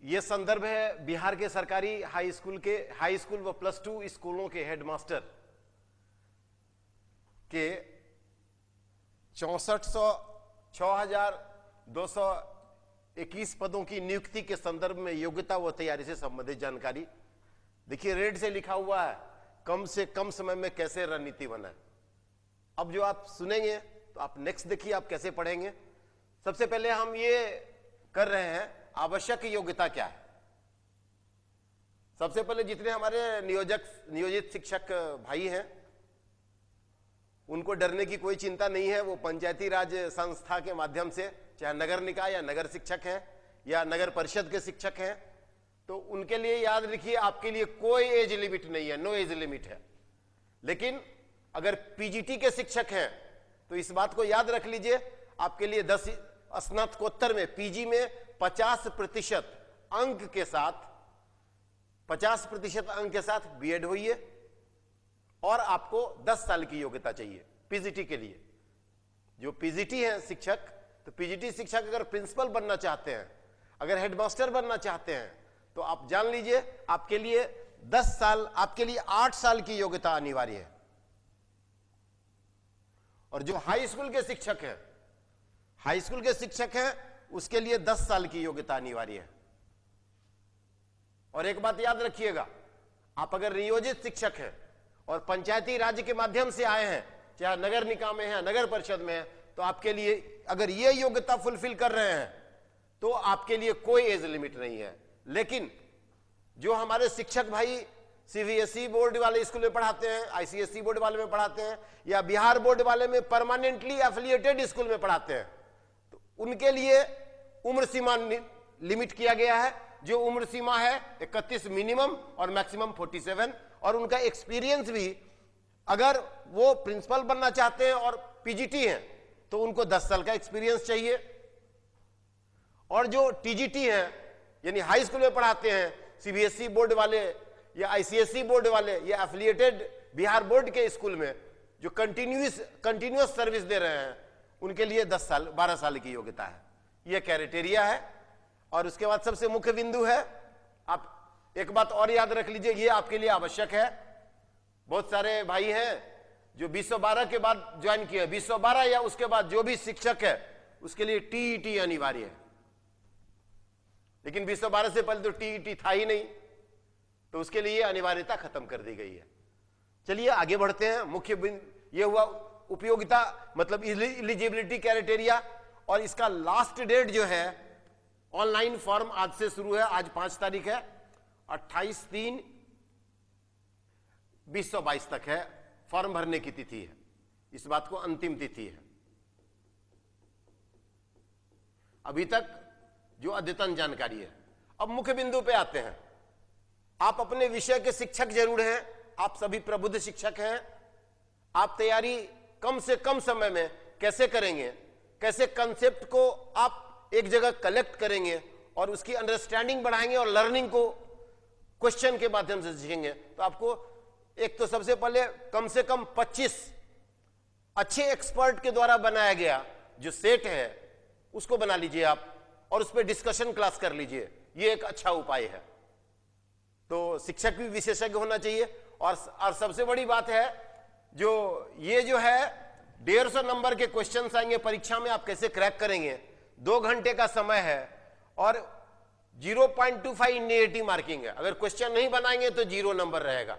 ये संदर्भ है बिहार के सरकारी हाई स्कूल व +2 स्कूलों के हेडमास्टर के 6,221 पदों की नियुक्ति के संदर्भ में योग्यता व तैयारी से संबंधित जानकारी। देखिए रेड से लिखा हुआ है कम से कम समय में कैसे रणनीति बनाए। अब जो आप सुनेंगे तो आप नेक्स्ट देखिए आप कैसे पढ़ेंगे। सबसे पहले हम ये कर रहे हैं आवश्यक योग्यता क्या है। सबसे पहले जितने हमारे नियोजित शिक्षक भाई हैं उनको डरने की कोई चिंता नहीं है। वो पंचायती राज संस्था के माध्यम से चाहे नगर निकाय या नगर शिक्षक हैं या नगर परिषद के शिक्षक हैं, तो उनके लिए याद रखिए आपके लिए कोई एज लिमिट नहीं है, नो एज लिमिट है। लेकिन अगर पीजीटी के शिक्षक हैं तो इस बात को याद रख लीजिए आपके लिए 10 स्नातकोत्तर में पीजी में 50% अंक के साथ बीएड हुई है और आपको 10 साल की योग्यता चाहिए पीजीटी के लिए। जो पीजीटी है शिक्षक, तो पीजीटी शिक्षक अगर प्रिंसिपल बनना चाहते हैं, अगर हेडमास्टर बनना चाहते हैं, तो आप जान लीजिए आपके लिए 10 साल, आपके लिए 8 साल की योग्यता अनिवार्य है। और जो हाई स्कूल के शिक्षक हैं उसके लिए 10 साल की योग्यता अनिवार्य है। और एक बात याद रखिएगा, आप अगर नियोजित शिक्षक हैं और पंचायती राज्य के माध्यम से आए हैं, चाहे नगर निकाय में है, नगर परिषद में है, तो आपके लिए अगर ये योग्यता फुलफिल कर रहे हैं तो आपके लिए कोई एज लिमिट नहीं है। लेकिन जो हमारे शिक्षक भाई सीबीएसई बोर्ड वाले स्कूल में पढ़ाते हैं, आईसीएसई बोर्ड वाले में पढ़ाते हैं या बिहार बोर्ड वाले में परमानेंटली एफिलिएटेड स्कूल में पढ़ाते हैं, तो उनके लिए उम्र सीमा लिमिट किया गया है। जो उम्र सीमा है 31 मिनिमम और मैक्सिमम 47, और उनका एक्सपीरियंस भी, अगर वो प्रिंसिपल बनना चाहते हैं और पीजीटी हैं तो उनको 10 साल का एक्सपीरियंस चाहिए। और जो टीजीटी हैं यानी हाई स्कूल में पढ़ाते हैं, सीबीएसई बोर्ड वाले या आईसीएसई बोर्ड वाले या एफिलिएटेड बिहार बोर्ड के स्कूल में जो कंटिन्यूअस सर्विस दे रहे हैं, उनके लिए 12 साल की योग्यता है। यह क्राइटेरिया है। और उसके बाद सबसे मुख्य बिंदु है, आप एक बात और याद रख लीजिए, यह आपके लिए आवश्यक है। बहुत सारे भाई हैं जो 2012 के बाद ज्वाइन किए, 2012 या उसके बाद जो भी शिक्षक है उसके लिए टीईटी अनिवार्य है। लेकिन 2012 से पहले तो टीईटी था ही नहीं, तो उसके लिए अनिवार्यता खत्म कर दी गई है। चलिए आगे बढ़ते हैं। मुख्य बिंदु यह हुआ उपयोगिता, मतलब एलिजिबिलिटी क्राइटेरिया। और इसका लास्ट डेट जो है, ऑनलाइन फॉर्म आज से शुरू है, आज 5 तारीख है, 28/3/2022 तक है फॉर्म भरने की तिथि है। इस बात को अंतिम तिथि है। अभी तक जो अद्यतन जानकारी है। अब मुख्य बिंदु पे आते हैं। आप अपने विषय के शिक्षक जरूर हैं, आप सभी प्रबुद्ध शिक्षक हैं। आप तैयारी कम से कम समय में कैसे करेंगे, कैसे कंसेप्ट को आप एक जगह कलेक्ट करेंगे और उसकी अंडरस्टैंडिंग बढ़ाएंगे और लर्निंग को क्वेश्चन के माध्यम से सीखेंगे। तो आपको एक तो सबसे पहले कम से कम 25 अच्छे एक्सपर्ट के द्वारा बनाया गया जो सेट है उसको बना लीजिए आप, और उस पर डिस्कशन क्लास कर लीजिए। ये एक अच्छा उपाय है। तो शिक्षक भी विशेषज्ञ होना चाहिए। और सबसे बड़ी बात है, जो ये जो है 150 नंबर के क्वेश्चंस आएंगे परीक्षा में, आप कैसे क्रैक करेंगे। 2 घंटे का समय है और 0.25 नेगेटिव मार्किंग है। अगर क्वेश्चन नहीं बनाएंगे तो 0 नंबर रहेगा,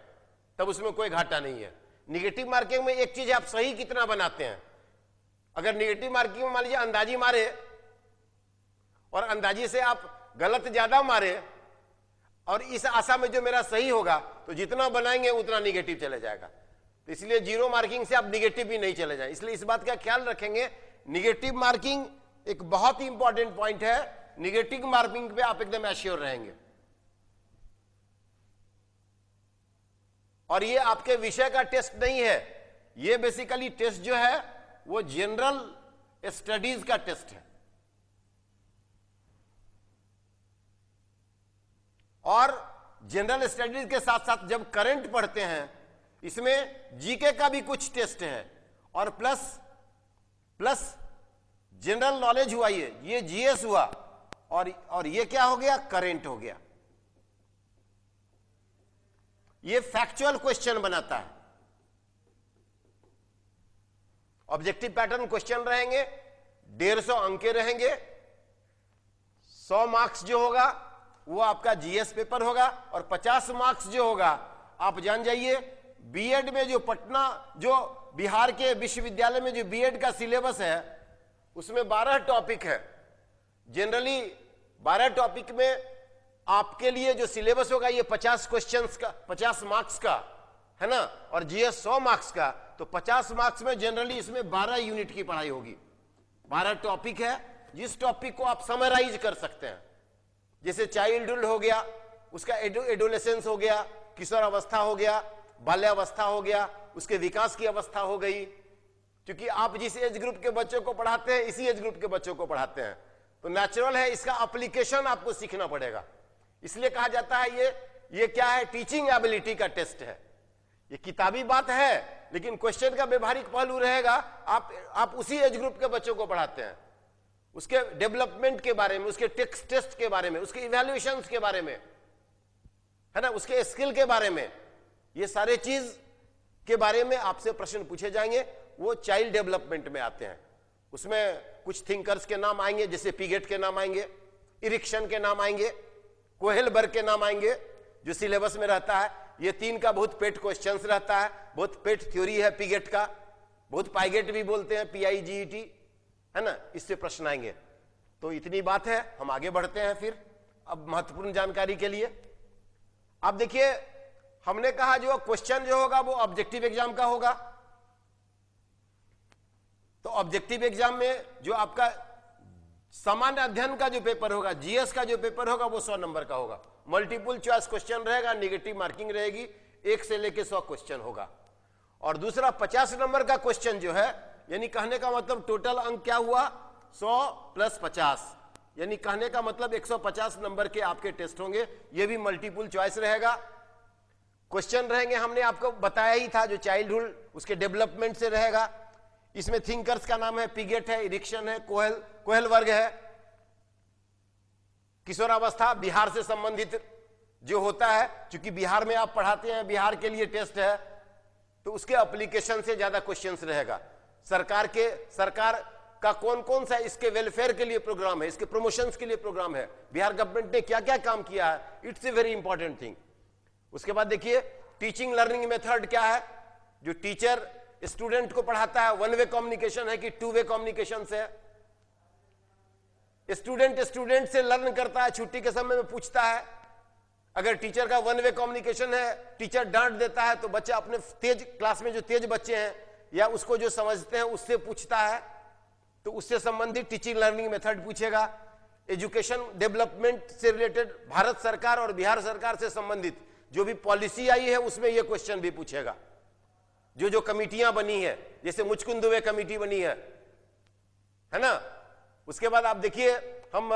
तब उसमें कोई घाटा नहीं है। निगेटिव मार्किंग में एक चीज, आप सही कितना बनाते हैं। अगर निगेटिव मार्किंग में मान लीजिए अंदाजी मारे और अंदाजी से आप गलत ज्यादा मारे और इस आशा में जो मेरा सही होगा, तो जितना बनाएंगे उतना निगेटिव चले जाएगा। तो इसलिए 0 मार्किंग से आप निगेटिव भी नहीं चले जाए। इसलिए इस बात का ख्याल रखेंगे। निगेटिव मार्किंग एक बहुत ही इंपॉर्टेंट पॉइंट है। निगेटिव मार्किंग पे आप एकदम एश्योर रहेंगे। और ये आपके विषय का टेस्ट नहीं है, ये बेसिकली टेस्ट जो है वो जनरल स्टडीज का टेस्ट है। और जनरल स्टडीज के साथ साथ जब करंट पढ़ते हैं, इसमें जीके का भी कुछ टेस्ट है और प्लस जनरल नॉलेज हुआ, ये जीएस हुआ, और ये क्या हो गया, करेंट हो गया। ये फैक्चुअल क्वेश्चन बनाता है। ऑब्जेक्टिव पैटर्न क्वेश्चन रहेंगे, 150 अंक के रहेंगे, 100 मार्क्स जो होगा वो आपका जीएस पेपर होगा, और 50 मार्क्स जो होगा, आप जान जाइए बीएड में जो पटना, जो बिहार के विश्वविद्यालय में जो बीएड का सिलेबस है उसमें 12 टॉपिक है। जनरली 12 टॉपिक में आपके लिए जो सिलेबस होगा ये 50 क्वेश्चंस का, 50 मार्क्स का है ना, और जीएस 100 मार्क्स का। तो 50 मार्क्स में जनरली इसमें 12 यूनिट की पढ़ाई होगी। 12 टॉपिक है, जिस टॉपिक को आप समराइज कर सकते हैं। जैसे चाइल्डहुड हो गया, उसका एडोलेसेंस हो गया, किशोर अवस्था हो गया, बाल्यावस्था हो गया, उसके विकास की अवस्था हो गई। क्योंकि आप जिस एज ग्रुप के बच्चों को पढ़ाते हैं इसी एज ग्रुप के बच्चों को पढ़ाते हैं, तो नेचुरल है इसका एप्लीकेशन आपको सीखना पड़ेगा। इसलिए कहा जाता है ये क्या है, टीचिंग एबिलिटी का टेस्ट है। ये किताबी बात है, लेकिन क्वेश्चन का व्यवहारिक पहलू रहेगा। आप उसी एज ग्रुप के बच्चों को पढ़ाते हैं, उसके डेवलपमेंट के बारे में, उसके टेस्ट के बारे में, उसके इवैल्यूएशन के बारे में, है ना, उसके स्किल के बारे में, ये सारे चीज के बारे में आपसे प्रश्न पूछे जाएंगे। वो चाइल्ड डेवलपमेंट में आते हैं। उसमें कुछ थिंकर्स के नाम आएंगे, जैसे पिगेट के नाम आएंगे, इरिक्शन के नाम आएंगे, कोहेलबर्ग के नाम आएंगे, जो सिलेबस में रहता है। ये 3 का बहुत पेट क्वेश्चंस रहता है, बहुत पेट थ्योरी है पिगेट का, बहुत पाइगेट भी बोलते हैं, PIGET, है ना, इससे प्रश्न आएंगे। तो इतनी बात है, हम आगे बढ़ते हैं फिर अब महत्वपूर्ण जानकारी के लिए। अब देखिए, हमने कहा जो क्वेश्चन जो होगा वो ऑब्जेक्टिव एग्जाम का होगा। तो ऑब्जेक्टिव एग्जाम में जो आपका सामान्य अध्ययन का जो पेपर होगा, जीएस का जो पेपर होगा, वो 100 नंबर का होगा। मल्टीपल चॉइस क्वेश्चन रहेगा, नेगेटिव मार्किंग रहेगी, 1 से लेके 100 क्वेश्चन होगा। और दूसरा 50 नंबर का क्वेश्चन जो है, यानी कहने का मतलब टोटल अंक क्या हुआ, 100 + 50, यानी कहने का मतलब 150 नंबर के आपके टेस्ट होंगे। ये भी मल्टीपल चॉइस रहेगा। क्वेश्चन रहेंगे, हमने आपको बताया ही था, जो चाइल्डहुड उसके डेवलपमेंट से रहेगा। इसमें थिंकर्स का नाम है, पिगेट है, इरिक्शन है, कोहेलबर्ग है। किशोरावस्था बिहार से संबंधित जो होता है, क्योंकि बिहार में आप पढ़ाते हैं, बिहार के लिए टेस्ट है, तो उसके एप्लीकेशन से ज्यादा क्वेश्चंस रहेगा। सरकार का कौन कौन सा इसके वेलफेयर के लिए प्रोग्राम है, इसके प्रमोशंस के लिए प्रोग्राम है, बिहार गवर्नमेंट ने क्या क्या काम किया है, it's a very important thing. उसके बाद देखिए, टीचिंग लर्निंग मेथड क्या है, जो टीचर स्टूडेंट को पढ़ाता है, 1 वे कम्युनिकेशन है कि 2 वे कम्युनिकेशन से। स्टूडेंट से लर्न करता है, छुट्टी के समय में पूछता है। अगर टीचर का 1 वे कम्युनिकेशन है, टीचर डांट देता है, तो बच्चा अपने क्लास में जो तेज बच्चे हैं या उसको जो समझते हैं उससे पूछता है, तो उससे संबंधित टीचिंग लर्निंग मेथड पूछेगा। एजुकेशन डेवलपमेंट से रिलेटेड भारत सरकार और बिहार सरकार से संबंधित जो भी पॉलिसी आई है उसमें यह क्वेश्चन भी पूछेगा। जो कमिटियां बनी है, जैसे मुचकुंद दुबे कमिटी बनी है ना। उसके बाद आप देखिए, हम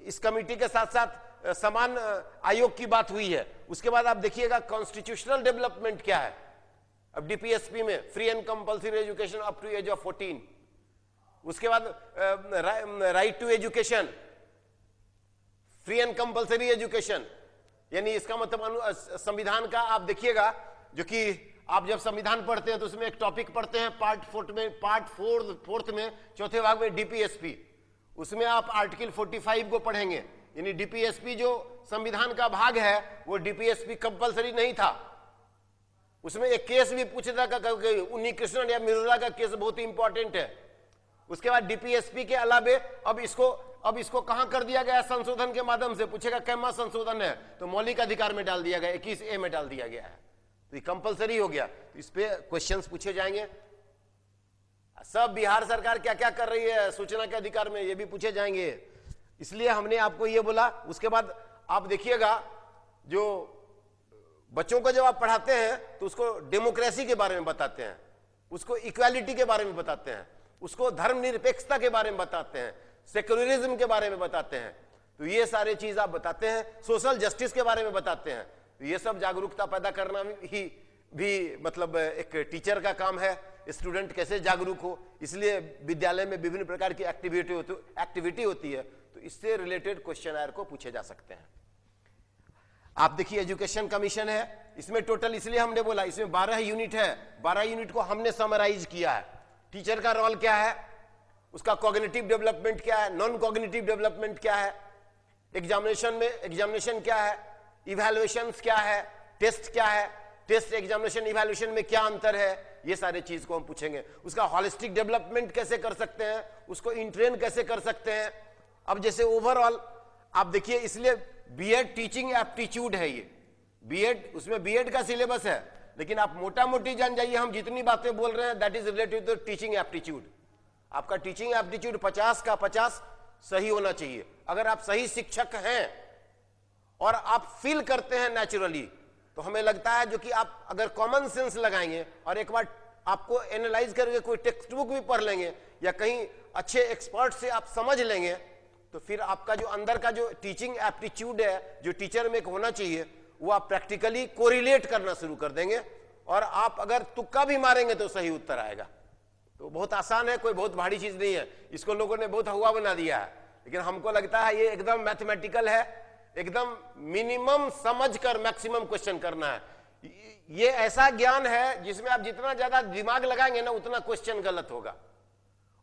इस कमिटी के साथ साथ समान आयोग की बात हुई है। उसके बाद आप देखिएगा कॉन्स्टिट्यूशनल डेवलपमेंट क्या है। अब डीपीएसपी में free and compulsory education up to age of 14। उसके बाद right to education, free and compulsory education, यानी इसका मतलब संविधान का आप देखिएगा, जो कि आप जब संविधान पढ़ते हैं तो उसमें एक टॉपिक पढ़ते हैं पार्ट 4 में, चौथे भाग में डीपीएसपी। उसमें आप आर्टिकल 45 को पढ़ेंगे। यानी डीपीएसपी जो संविधान का भाग है वो डीपीएसपी कंपलसरी नहीं था। उसमें एक केस भी पूछता था, उन्नी कृष्णन या मिर्जा का केस बहुत इंपॉर्टेंट है। उसके बाद डीपीएसपी के अलावे अब इसको कहां कर दिया गया, संशोधन के माध्यम से। पूछेगा कैमा संशोधन है, तो मौलिक अधिकार में डाल दिया गया, 21A में डाल दिया गया है, तो ये कंपलसरी हो गया। तो इस पे क्वेश्चंस पूछे जाएंगे। सब बिहार सरकार क्या क्या कर रही है सूचना के अधिकार में, ये भी पूछे जाएंगे। इसलिए हमने आपको ये बोला। उसके बाद आप देखिएगा, जो बच्चों को जब आप पढ़ाते हैं तो उसको डेमोक्रेसी के बारे में बताते हैं, उसको इक्वालिटी के बारे में बताते हैं, उसको धर्मनिरपेक्षता के बारे में बताते हैं, सेक्युलरिज्म के बारे में बताते हैं। तो ये सारे चीज आप बताते हैं, सोशल जस्टिस के बारे में बताते हैं। तो ये सब जागरूकता पैदा करना भी मतलब एक टीचर का काम है। स्टूडेंट कैसे जागरूक हो, इसलिए विद्यालय में विभिन्न प्रकार की एक्टिविटी होती है। तो इससे रिलेटेड क्वेश्चन को पूछे जा सकते हैं। आप देखिए एजुकेशन कमीशन है, इसमें टोटल इसलिए हमने बोला इसमें 12 यूनिट है, 12 यूनिट को हमने समराइज किया है। टीचर का रोल क्या है, उसका कॉग्निटिव डेवलपमेंट क्या है, नॉन कॉग्निटिव डेवलपमेंट क्या है, एग्जामिनेशन क्या है, इवैल्यूएशंस क्या है, टेस्ट क्या है, टेस्ट एग्जामिनेशन इवैल्यूएशन में क्या अंतर है, ये सारे चीज को हम पूछेंगे। उसका हॉलिस्टिक डेवलपमेंट कैसे कर सकते हैं, उसको इंट्रेन कैसे कर सकते हैं। अब जैसे ओवरऑल आप देखिए, इसलिए बीएड टीचिंग एप्टीट्यूड है ये बीएड, उसमें बीएड का सिलेबस है, लेकिन आप मोटा मोटी जान जाइए हम जितनी बातें बोल रहे हैं that is related to teaching aptitude. आपका टीचिंग एप्टीट्यूड 50 का 50 सही होना चाहिए। अगर आप सही शिक्षक हैं और आप फील करते हैं नेचुरली, तो हमें लगता है जो कि आप अगर कॉमन सेंस लगाएंगे और एक बार आपको एनालाइज करके कोई टेक्स्ट बुक भी पढ़ लेंगे या कहीं अच्छे एक्सपर्ट से आप समझ लेंगे, तो फिर आपका जो अंदर का जो टीचिंग एप्टीट्यूड है जो टीचर में होना चाहिए वो आप प्रैक्टिकली कोरिलेट करना शुरू कर देंगे, और आप अगर तुक्का भी मारेंगे तो सही उत्तर आएगा। तो बहुत आसान है, कोई बहुत भारी चीज नहीं है। इसको लोगों ने बहुत हवा बना दिया है, लेकिन हमको लगता है ये एकदम मैथमेटिकल है, एकदम मिनिमम समझकर मैक्सिमम क्वेश्चन करना है। ये ऐसा ज्ञान है जिसमें आप जितना ज्यादा दिमाग लगाएंगे ना उतना क्वेश्चन गलत होगा,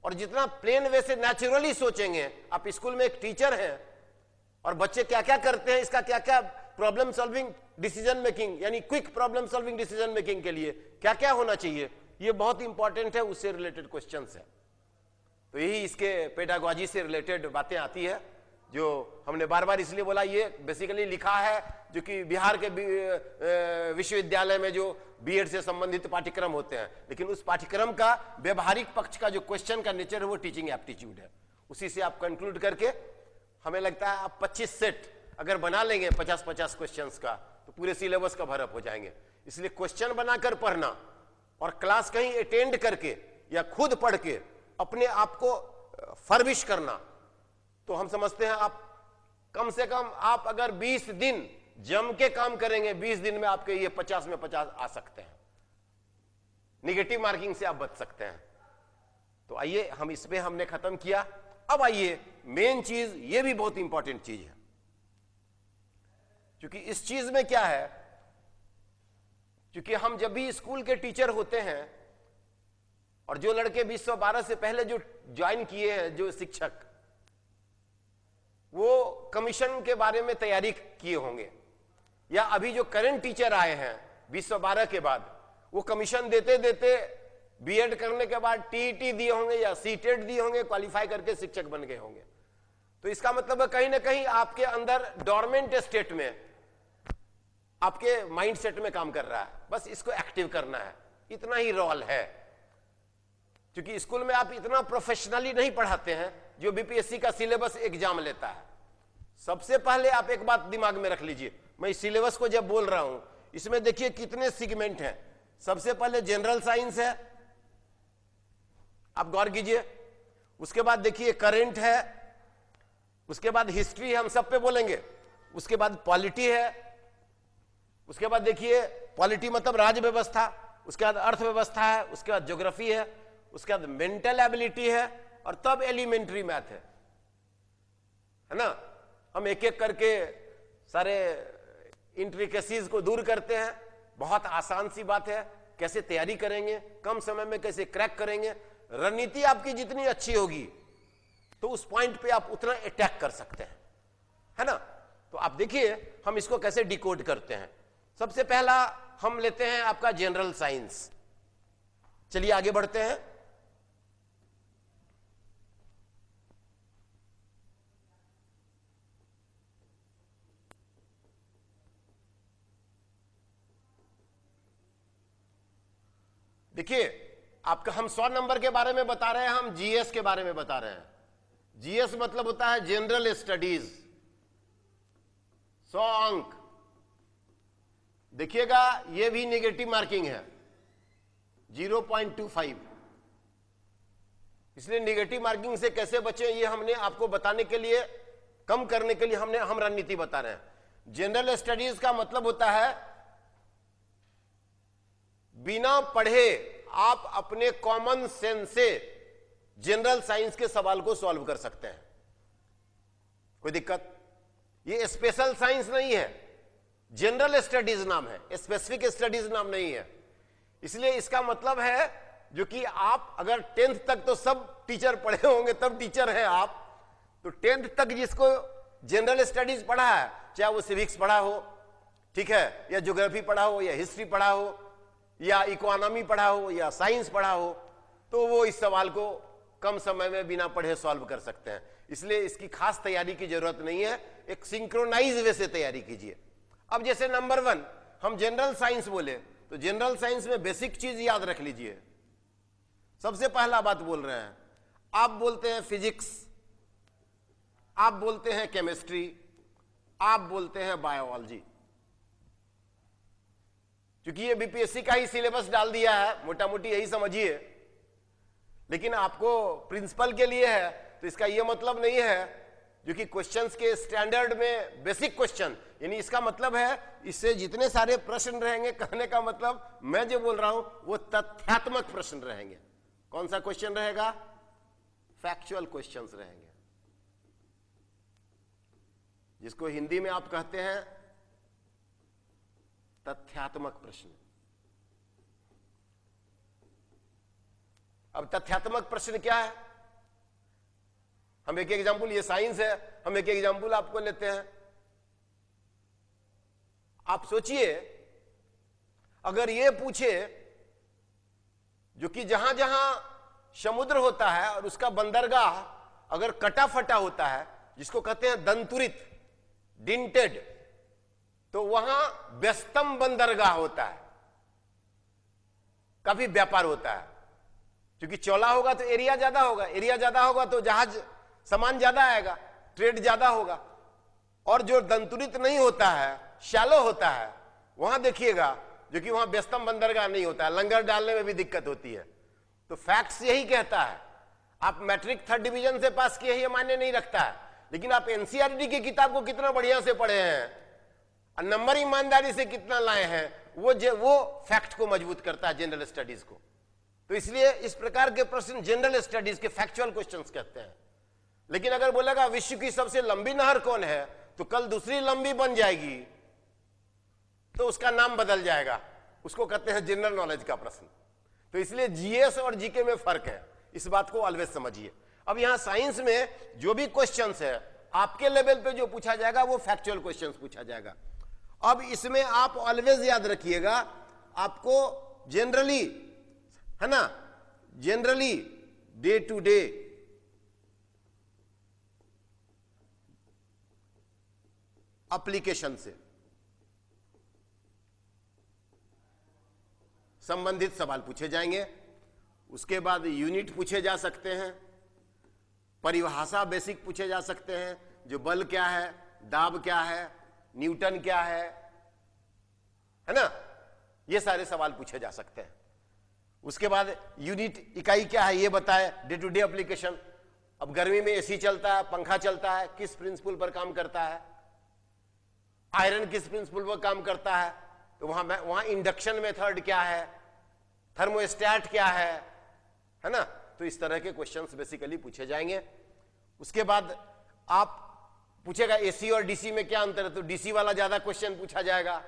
और जितना प्लेन वे से नेचुरली सोचेंगे। आप स्कूल में एक टीचर हैं और बच्चे क्या क्या करते हैं, इसका क्या क्या प्रॉब्लम सॉल्विंग डिसीजन मेकिंग यानी quick problem solving decision making के लिए क्या क्या होना चाहिए, ये बहुत इंपॉर्टेंट है, उससे रिलेटेड क्वेश्चंस है। तो यही इसके पेडागॉजी से रिलेटेड बातें आती है, जो हमने बार बार इसलिए बोला। ये बेसिकली लिखा है जो कि बिहार के विश्वविद्यालय में जो बीएड से संबंधित पाठ्यक्रम होते हैं, लेकिन उस पाठ्यक्रम का व्यवहारिक पक्ष का जो क्वेश्चन का नेचर है वो टीचिंग एप्टीट्यूड है। उसी से आप कंक्लूड करके हमें लगता है आप 25 सेट अगर बना लेंगे 50-50 क्वेश्चंस का, तो पूरे सिलेबस का भरअप हो जाएंगे। इसलिए क्वेश्चन बनाकर पढ़ना और क्लास कहीं अटेंड करके या खुद पढ़ के अपने आप को फर्बिश करना, तो हम समझते हैं आप कम से कम आप अगर 20 दिन जम के काम करेंगे, 20 दिन में आपके ये 50 में 50 आ सकते हैं। निगेटिव मार्किंग से आप बच सकते हैं। तो आइए हम इस पे हमने खत्म किया। अब आइए मेन चीज, ये भी बहुत इंपॉर्टेंट चीज है, क्योंकि इस चीज में क्या है, क्योंकि हम जब भी स्कूल के टीचर होते हैं और जो लड़के 2012 से पहले जो ज्वाइन किए हैं जो शिक्षक, वो कमीशन के बारे में तैयारी किए होंगे, या अभी जो करंट टीचर आए हैं 2012 के बाद, वो कमीशन देते देते बीएड करने के बाद टीईटी दिए होंगे या सीटेट दिए होंगे, क्वालिफाई करके शिक्षक बन गए होंगे। तो इसका मतलब है कहीं ना कहीं आपके अंदर डोरमेंट स्टेट में आपके माइंड सेट में काम कर रहा है, बस इसको एक्टिव करना है, इतना ही रोल है। क्योंकि स्कूल में आप इतना प्रोफेशनली नहीं पढ़ाते हैं जो बीपीएससी का सिलेबस एग्जाम लेता है। सबसे पहले आप एक बात दिमाग में रख लीजिए, मैं इस सिलेबस को जब बोल रहा हूं, इसमें देखिए कितने सेगमेंट हैं। सबसे पहले जनरल साइंस है, आप गौर कीजिए। उसके बाद देखिए करंट है, उसके बाद हिस्ट्री हम सब पे बोलेंगे, उसके बाद पॉलिटी है, उसके बाद देखिए पॉलिटी मतलब राज व्यवस्था, उसके बाद अर्थव्यवस्था है, उसके बाद ज्योग्राफी है, उसके बाद मेंटल एबिलिटी है, और तब एलिमेंट्री मैथ है ना। हम एक एक करके सारे इंट्रिकेसीज को दूर करते हैं। बहुत आसान सी बात है, कैसे तैयारी करेंगे, कम समय में कैसे क्रैक करेंगे। रणनीति आपकी जितनी अच्छी होगी तो उस पॉइंट पे आप उतना अटैक कर सकते हैं, है ना। तो आप देखिए हम इसको कैसे डिकोड करते हैं। सबसे पहला हम लेते हैं आपका जनरल साइंस। चलिए आगे बढ़ते हैं। देखिए आपका हम 100 नंबर के बारे में बता रहे हैं, हम जीएस के बारे में बता रहे हैं। जीएस मतलब होता है जनरल स्टडीज, 100 अंक। देखिएगा ये भी नेगेटिव मार्किंग है 0.25, इसलिए नेगेटिव मार्किंग से कैसे बचें ये हमने आपको बताने के लिए, कम करने के लिए हम रणनीति बता रहे हैं। जनरल स्टडीज का मतलब होता है बिना पढ़े आप अपने कॉमन सेंस से जनरल साइंस के सवाल को सॉल्व कर सकते हैं। कोई दिक्कत? ये स्पेशल साइंस नहीं है, जनरल स्टडीज नाम है, स्पेसिफिक स्टडीज नाम नहीं है। इसलिए इसका मतलब है जो कि आप अगर 10th तक तो सब टीचर पढ़े होंगे, तब टीचर हैं आप, तो 10th तक जिसको जनरल स्टडीज पढ़ा है, चाहे वो सिविक्स पढ़ा हो, ठीक है, या ज्योग्राफी पढ़ा हो, या हिस्ट्री पढ़ा हो, या इकोनॉमी पढ़ा हो, या साइंस पढ़ा हो, तो वो इस सवाल को कम समय में बिना पढ़े सॉल्व कर सकते हैं। इसलिए इसकी खास तैयारी की जरूरत नहीं है, एक सिंक्रोनाइज वे से तैयारी कीजिए। अब जैसे नंबर 1 हम जनरल साइंस बोले, तो जनरल साइंस में बेसिक चीज याद रख लीजिए। सबसे पहला बात बोल रहे हैं, आप बोलते हैं फिजिक्स, आप बोलते हैं केमिस्ट्री, आप बोलते हैं बायोलॉजी। क्योंकि ये बीपीएससी का ही सिलेबस डाल दिया है, मोटा मोटी यही समझिए, लेकिन आपको प्रिंसिपल के लिए है, तो इसका यह मतलब नहीं है जो कि क्वेश्चंस के स्टैंडर्ड में बेसिक क्वेश्चन, यानी इसका मतलब है इससे जितने सारे प्रश्न रहेंगे, कहने का मतलब मैं जो बोल रहा हूं वो तथ्यात्मक प्रश्न रहेंगे। कौन सा क्वेश्चन रहेगा? फैक्चुअल क्वेश्चंस रहेंगे, जिसको हिंदी में आप कहते हैं तथ्यात्मक प्रश्न। अब तथ्यात्मक प्रश्न क्या है? हम एक एग्जांपल, ये साइंस है, हम एक एग्जांपल आपको लेते हैं। आप सोचिए, अगर ये पूछे जो कि जहां जहां समुद्र होता है और उसका बंदरगाह अगर कटा फटा होता है, जिसको कहते हैं दंतुरित, डिंटेड, तो वहां व्यस्तम बंदरगाह होता है, काफी व्यापार होता है। क्योंकि चौला होगा तो एरिया ज्यादा होगा, एरिया ज्यादा होगा तो जहाज सामान ज्यादा आएगा, ट्रेड ज्यादा होगा। और जो दंतुरित नहीं होता है, शैलो होता है, वहां देखिएगा जो कि वहां व्यस्तम बंदरगाह नहीं होता है, लंगर डालने में भी दिक्कत होती है। तो फैक्ट्स यही कहता है। आप मैट्रिक 3rd डिवीजन से पास किए, ये मान्य नहीं रखता है, लेकिन आप एनसीईआरटी की किताब को कितना बढ़िया से पढ़े हैं, नंबर ईमानदारी से कितना लाए हैं, वो फैक्ट को मजबूत करता है, जनरल स्टडीज को। तो इसलिए इस प्रकार के प्रश्न जनरल स्टडीज के फैक्चुअल क्वेश्चंस कहते हैं। लेकिन अगर बोलेगा विश्व की सबसे लंबी नहर कौन है, तो कल दूसरी लंबी बन जाएगी, तो उसका नाम बदल जाएगा, उसको कहते हैं जनरल नॉलेज का प्रश्न। तो इसलिए जीएस और जीके में फर्क है, इस बात को ऑलवेज समझिए। अब यहां साइंस में जो भी क्वेश्चंस है, आपके लेवल पे जो पूछा जाएगा वो फैक्चुअल क्वेश्चंस पूछा जाएगा। अब इसमें आप ऑलवेज याद रखिएगा, आपको जनरली, है ना, generally day to day application से संबंधित सवाल पूछे जाएंगे। उसके बाद यूनिट पूछे जा सकते हैं, परिभाषा बेसिक पूछे जा सकते हैं, जो बल क्या है, दाब क्या है, न्यूटन क्या है ना, ये सारे सवाल पूछे जा सकते हैं। उसके बाद यूनिट इकाई क्या है ये बताए, डे टू डे एप्लीकेशन। अब गर्मी में एसी चलता है, पंखा चलता है, किस प्रिंसिपल पर काम करता है, आयरन किस प्रिंसिपल पर काम करता है, तो वहां इंडक्शन मेथड क्या है, थर्मोस्टेट क्या है ना। तो इस तरह के क्वेश्चंस बेसिकली पूछे जाएंगे। उसके बाद आप पूछेगा एसी और डीसी में क्या अंतर है, तो डीसी वाला ज्यादा क्वेश्चन पूछा जाएगा।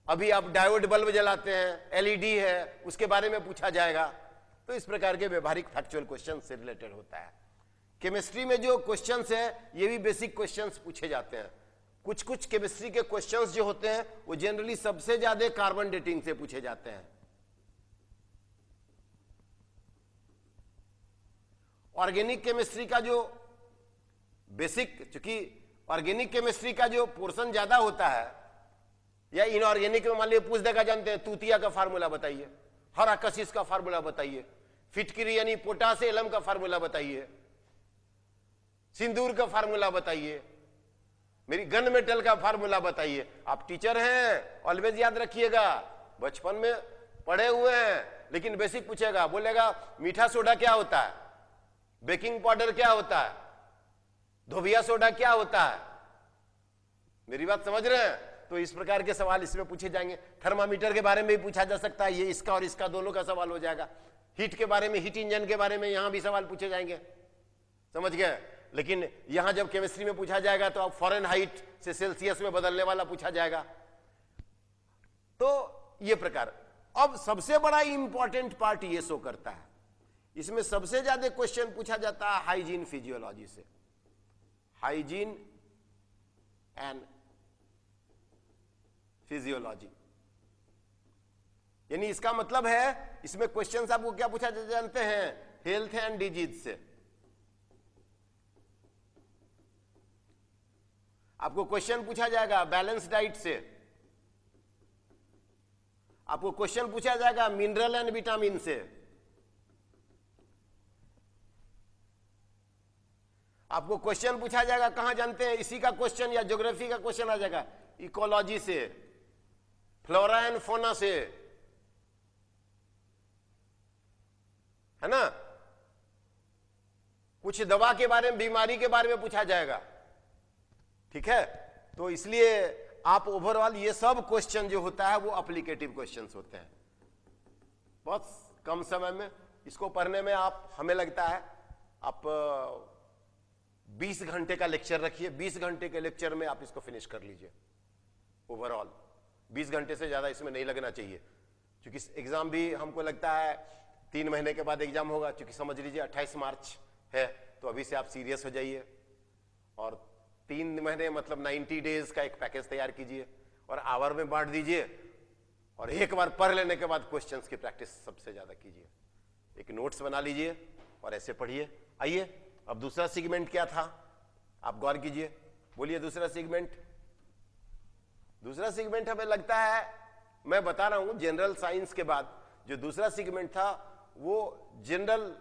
अभी आप डायोड बल्ब जलाते हैं, एलईडी है, उसके बारे में पूछा जाएगा। तो इस प्रकार के व्यवहारिक फैक्चुअल क्वेश्चन से रिलेटेड होता है। केमिस्ट्री में जो क्वेश्चंस है, ये भी बेसिक क्वेश्चंस पूछे जाते हैं। कुछ कुछ केमिस्ट्री के क्वेश्चंस जो होते हैं वो जनरली सबसे ज्यादा कार्बन डेटिंग से पूछे जाते हैं। ऑर्गेनिक केमिस्ट्री का जो बेसिक, चूंकि ऑर्गेनिक केमिस्ट्री का जो पोर्शन ज्यादा होता है, या इनऑर्गेनिक में मान लीजिए पूछ देगा, जानते हैं तूतिया का फार्मूला बताइए, हराकसिस का फार्मूला बताइए, फिटकिरी यानी पोटास एलम का फार्मूला बताइए, सिंदूर का फार्मूला बताइए, मेरी गन मेटल का फार्मूला बताइए। आप टीचर हैं, ऑलवेज याद रखिएगा, बचपन में पढ़े हुए हैं, लेकिन बेसिक पूछेगा, बोलेगा मीठा सोडा क्या होता है, बेकिंग पाउडर क्या होता है, धोबिया सोडा क्या होता है। मेरी बात समझ रहे हैं? तो इस प्रकार के सवाल इसमें पूछे जाएंगे। थर्मामीटर के बारे में भी पूछा जा सकता है, ये इसका और इसका दोनों का सवाल हो जाएगा। हीट के बारे में, हीट इंजन के बारे में यहां भी सवाल पूछे जाएंगे, समझ गए। लेकिन यहां जब केमिस्ट्री में पूछा जाएगा तो अब फ़ारेनहाइट से सेल्सियस में बदलने वाला पूछा जाएगा। तो ये प्रकार। अब सबसे बड़ा इंपॉर्टेंट पार्ट ये शो करता है, इसमें सबसे ज्यादा क्वेश्चन पूछा जाता है हाइजीन फिजियोलॉजी से, हाइजीन एंड फिजियोलॉजी। यानी इसका मतलब है इसमें क्वेश्चंस आपको क्या पूछा जानते हैं, हेल्थ एंड डिजीज से। आपको क्वेश्चन पूछा जाएगा बैलेंस डाइट से, आपको क्वेश्चन पूछा जाएगा मिनरल एंड विटामिन से, आपको क्वेश्चन पूछा जाएगा कहां जानते हैं, इसी का क्वेश्चन या ज्योग्राफी का क्वेश्चन आ जाएगा इकोलॉजी से, फ्लोरा एंड फौना से, है ना। कुछ दवा के बारे में, बीमारी के बारे में पूछा जाएगा, ठीक है। तो इसलिए आप ओवरऑल ये सब क्वेश्चन जो होता है वो एप्लीकेटिव क्वेश्चंस होते हैं। बहुत कम समय में इसको पढ़ने में आप, हमें लगता है आप 20 घंटे का लेक्चर रखिए, 20 घंटे के लेक्चर में आप इसको फिनिश कर लीजिए ओवरऑल। 20 घंटे से ज्यादा इसमें नहीं लगना चाहिए, क्योंकि एग्जाम भी हमको लगता है 3 महीने के बाद एग्जाम होगा। क्योंकि समझ लीजिए 28 मार्च है, तो अभी से आप सीरियस हो जाइए और 3 महीने मतलब 90 डेज का एक पैकेज तैयार कीजिए और आवर में बांट दीजिए और एक बार पढ़ लेने के बाद क्वेश्चंस की प्रैक्टिस सबसे ज्यादा कीजिए। एक नोट्स बना लीजिए और ऐसे पढ़िए। आइए अब दूसरा सेगमेंट क्या था, आप गौर कीजिए, बोलिए दूसरा सेगमेंट। दूसरा सेगमेंट हमें लगता है, मैं बता रहा हूं जनरल साइंस के बाद जो दूसरा सेगमेंट था वो जनरल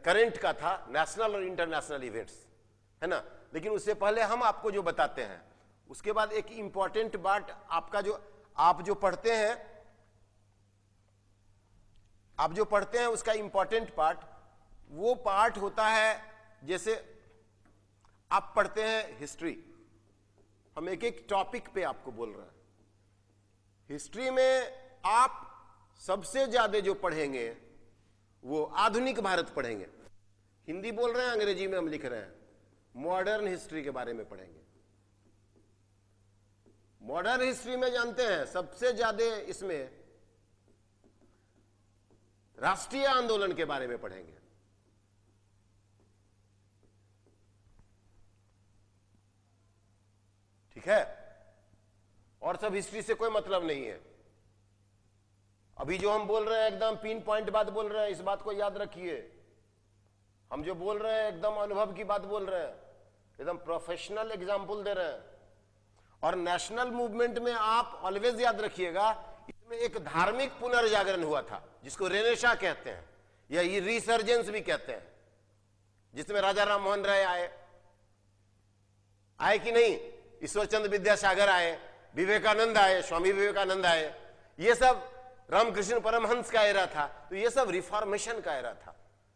करंट का था, नेशनल और इंटरनेशनल इवेंट्स, है ना। लेकिन उससे पहले हम आपको जो बताते हैं उसके बाद एक इंपॉर्टेंट बात आपका, जो आप जो पढ़ते हैं उसका इंपॉर्टेंट पार्ट, वो पार्ट होता है जैसे आप पढ़ते हैं हिस्ट्री। हम एक एक टॉपिक पे आपको बोल रहे हैं। हिस्ट्री में आप सबसे ज्यादा जो पढ़ेंगे वो आधुनिक भारत पढ़ेंगे। हिंदी बोल रहे हैं, अंग्रेजी में हम लिख रहे हैं, मॉडर्न हिस्ट्री के बारे में पढ़ेंगे। मॉडर्न हिस्ट्री में जानते हैं सबसे ज्यादा इसमें राष्ट्रीय आंदोलन के बारे में पढ़ेंगे। ठीक है, और सब हिस्ट्री से कोई मतलब नहीं है। अभी जो हम बोल रहे हैं एकदम पिन पॉइंट बात बोल रहे हैं, इस बात को याद रखिए। हम जो बोल रहे हैं एकदम अनुभव की बात बोल रहे हैं, एकदम प्रोफेशनल एग्जाम्पल दे रहे हैं। और नेशनल मूवमेंट में आप ऑलवेज याद रखिएगा, इसमें एक धार्मिक पुनर्जागरण हुआ था जिसको रेनेसा कहते हैं या ये रिसर्जेंस भी कहते हैं, जिसमें राजा राम मोहन राय आए कि नहीं, ईश्वरचंद्र विद्यासागर आए, विवेकानंद आए, स्वामी विवेकानंद आए, ये सब रामकृष्ण परमहंस का एरा था। तो ये सब रिफॉर्मेशन का एरा था,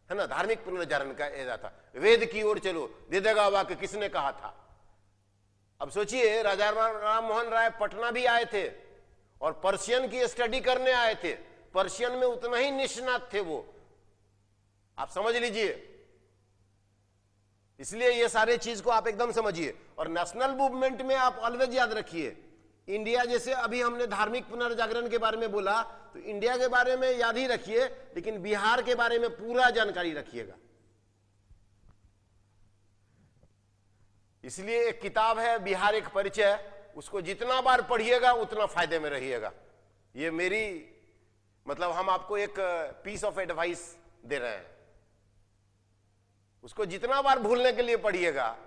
है ना, धार्मिक पुनर्जागरण का एरा था। वेद की ओर चलो, दे देगा वाक्य किसने कहा था। अब सोचिए राजा राम मोहन राय पटना भी आए थे और पर्शियन की स्टडी करने आए थे। पर्शियन में उतना ही निष्णात थे वो, आप समझ लीजिए। इसलिए ये सारे चीज को आप एकदम समझिए। और नेशनल मूवमेंट में आप ऑलवेज याद रखिए, इंडिया जैसे अभी हमने धार्मिक पुनर्जागरण के बारे में बोला, तो इंडिया के बारे में याद ही रखिए, लेकिन बिहार के बारे में पूरा जानकारी रखिएगा। इसलिए एक किताब है बिहार एक परिचय, उसको जितना बार पढ़िएगा उतना फायदे में रहिएगा। ये मेरी मतलब हम आपको एक पीस ऑफ एडवाइस दे रहे हैं। उसको जितना बार भूलने के लिए पढ़िएगा,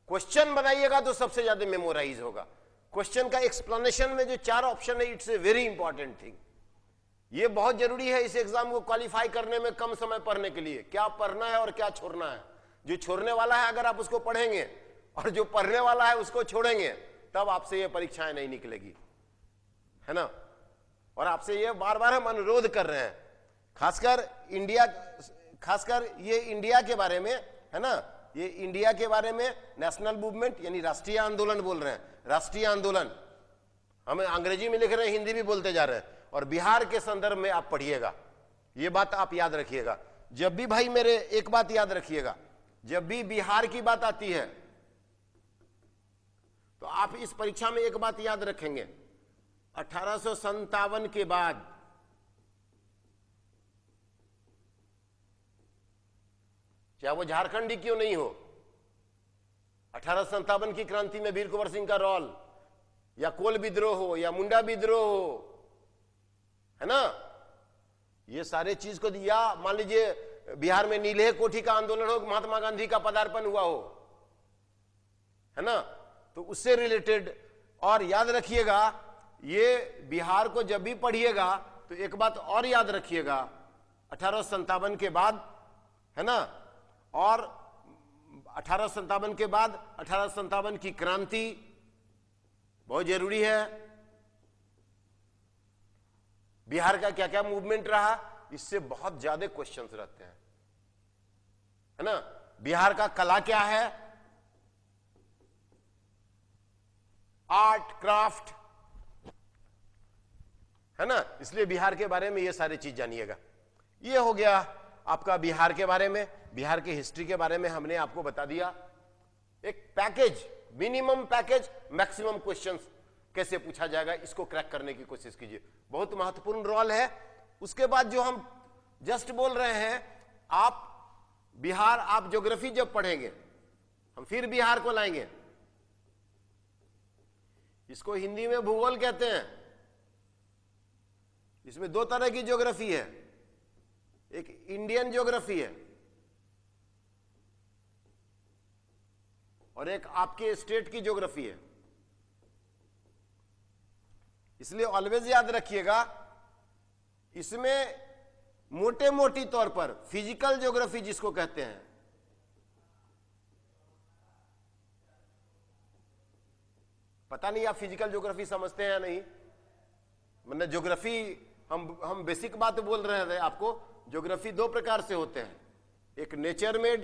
क्वेश्चन बनाइएगा तो सबसे ज्यादा मेमोराइज होगा। क्वेश्चन का एक्सप्लेनेशन में जो 4 ऑप्शन है, it's a very important thing. ये बहुत जरूरी है इस एग्जाम को क्वालिफाई करने में, कम समय पढ़ने के लिए। क्या पढ़ना है और क्या छोड़ना है। जो छोड़ने वाला है अगर आप उसको पढ़ेंगे और जो पढ़ने वाला है उसको छोड़ेंगे, तब आपसे ये परीक्षाएं नहीं निकलेगी, है ना। और आपसे ये बार बार हम अनुरोध कर रहे हैं, खासकर ये इंडिया के बारे में, है ना, ये इंडिया के बारे में नेशनल मूवमेंट यानी राष्ट्रीय आंदोलन बोल रहे हैं। राष्ट्रीय आंदोलन हमें अंग्रेजी में लिख रहे हैं, हिंदी भी बोलते जा रहे हैं। और बिहार के संदर्भ में आप पढ़िएगा, ये बात आप याद रखिएगा। जब भी भाई मेरे एक बात याद रखिएगा, जब भी बिहार की बात आती है तो आप इस परीक्षा में एक बात याद रखेंगे, 1857 के बाद चाहे वो झारखंड ही क्यों नहीं हो, 1857 की क्रांति में वीर कुंवर सिंह का रोल, या कोल विद्रोह हो या मुंडा विद्रोह हो, है ना, ये सारे चीज को दिया। मान लीजिए बिहार में नीलहे कोठी का आंदोलन हो, महात्मा गांधी का पदार्पण हुआ हो, है ना, तो उससे रिलेटेड। और याद रखिएगा, ये बिहार को जब भी पढ़िएगा तो एक बात और याद रखिएगा, 1857 के बाद, है ना, और 1857 के बाद 1857 की क्रांति बहुत जरूरी है। बिहार का क्या क्या मूवमेंट रहा, इससे बहुत ज्यादा क्वेश्चंस रहते हैं, है ना। बिहार का कला क्या है, आर्ट क्राफ्ट, है ना, इसलिए बिहार के बारे में ये सारी चीज जानिएगा। ये हो गया आपका बिहार के बारे में, बिहार की हिस्ट्री के बारे में हमने आपको बता दिया। एक package, minimum package, maximum questions कैसे पूछा जाएगा, इसको क्रैक करने की कोशिश कीजिए, बहुत महत्वपूर्ण रोल है। उसके बाद जो हम जस्ट बोल रहे हैं, आप बिहार, आप ज्योग्राफी जब पढ़ेंगे, हम फिर बिहार को लाएंगे, इसको हिंदी में भूगोल कहते हैं। इसमें दो तरह की ज्योग्राफी है, एक इंडियन ज्योग्राफी है और एक आपके स्टेट की ज्योग्राफी है। इसलिए ऑलवेज याद रखिएगा, इसमें मोटे मोटी तौर पर फिजिकल ज्योग्राफी जिसको कहते हैं, पता नहीं आप फिजिकल ज्योग्राफी समझते हैं या नहीं, मतलब ज्योग्राफी हम बेसिक बात बोल रहे थे आपको। ज्योग्राफी दो प्रकार से होते हैं, एक नेचर मेड,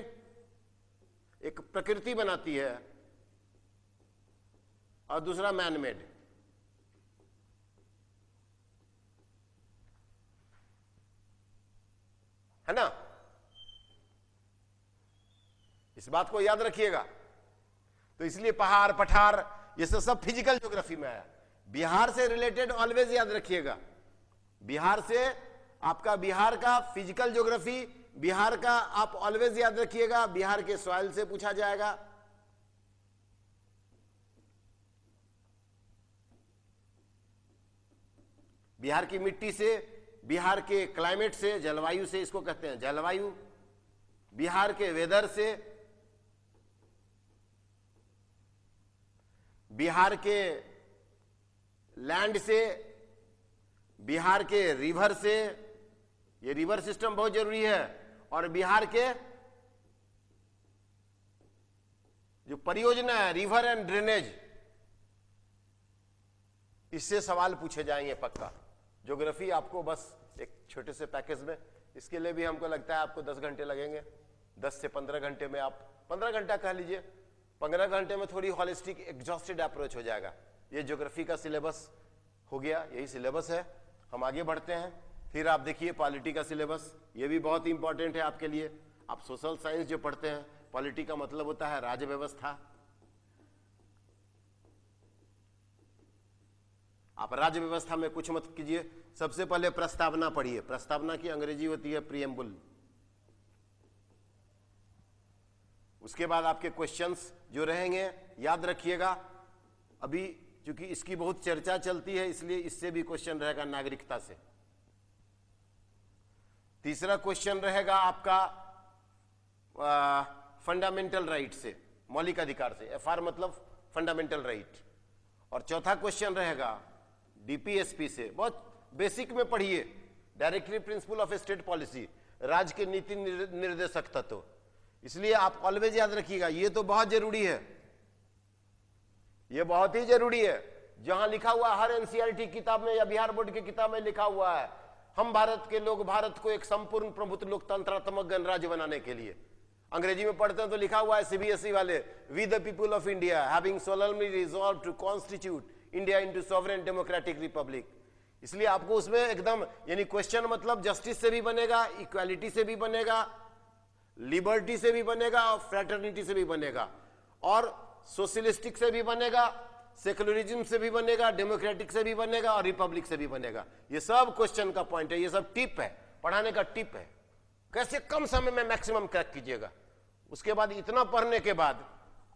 एक प्रकृति बनाती है, और दूसरा मैन मेड। है ना, इस बात को याद रखिएगा। तो इसलिए पहाड़ पठार ये सब फिजिकल ज्योग्राफी में आया। बिहार से रिलेटेड ऑलवेज याद रखिएगा, बिहार से आपका बिहार का फिजिकल ज्योग्राफी, बिहार का आप ऑलवेज याद रखिएगा, बिहार के सॉइल से पूछा जाएगा। बिहार की मिट्टी से, बिहार के क्लाइमेट से, जलवायु से, इसको कहते हैं जलवायु। बिहार के वेदर से, बिहार के लैंड से, बिहार के रिवर से, ये रिवर सिस्टम बहुत जरूरी है, और बिहार के जो परियोजना है रिवर एंड ड्रेनेज, इससे सवाल पूछे जाएंगे पक्का। ज्योग्राफी आपको बस एक छोटे से पैकेज में, इसके लिए भी हमको लगता है आपको 10 घंटे लगेंगे, 10 से 15 घंटे में आप, 15 घंटा कह लीजिए, 15 घंटे में थोड़ी हॉलिस्टिक एग्जॉस्टेड अप्रोच हो जाएगा। ये ज्योग्राफी का सिलेबस हो गया, यही सिलेबस है। हम आगे बढ़ते हैं, फिर आप देखिए पॉलिटी का सिलेबस, ये भी बहुत इंपॉर्टेंट है आपके लिए। आप सोशल साइंस जो पढ़ते हैं, पॉलिटी का मतलब होता है राज्य व्यवस्था। आप राज्य व्यवस्था में कुछ मत कीजिए, सबसे पहले प्रस्तावना पढ़िए। प्रस्तावना की अंग्रेजी होती है प्रीएम्बुल। उसके बाद आपके क्वेश्चंस जो रहेंगे याद रखिएगा। अभी क्योंकि इसकी बहुत चर्चा चलती है, इसलिए इससे भी क्वेश्चन रहेगा नागरिकता से। तीसरा क्वेश्चन रहेगा आपका फंडामेंटल राइट से, मौलिक अधिकार से, एफआर मतलब फंडामेंटल राइट। और चौथा क्वेश्चन रहेगा डीपीएसपी से, बहुत बेसिक में पढ़िए, directory principle of state policy, राज्य के नीति निर्देशक तत्व। इसलिए आप ऑलवेज याद रखिएगा, ये तो बहुत जरूरी है, ये बहुत ही जरूरी है। जहां लिखा हुआ हर एनसीईआरटी किताब में या बिहार बोर्ड की किताब में लिखा हुआ है, हम भारत के लोग भारत को एक संपूर्ण प्रभुत्व लोकतंत्रात्मक गणराज्य बनाने के लिए, अंग्रेजी में पढ़ते हैं तो लिखा हुआ है सीबीएसई वाले, we the people of India having solemnly resolved to constitute India into sovereign democratic republic. इसलिए आपको उसमें एकदम, यानी क्वेश्चन मतलब जस्टिस से भी बनेगा, इक्वालिटी से भी बनेगा, लिबर्टी से भी बनेगा और फ्रेटर्निटी से भी बनेगा, और सोशलिस्टिक से भी बनेगा, सेकुलरिज्म से भी बनेगा, डेमोक्रेटिक से भी बनेगा और रिपब्लिक से भी बनेगा। ये सब क्वेश्चन का पॉइंट है, ये सब टिप है, पढ़ाने का टिप है, कैसे कम समय में मैक्सिमम क्रैक कीजिएगा। उसके बाद इतना पढ़ने के बाद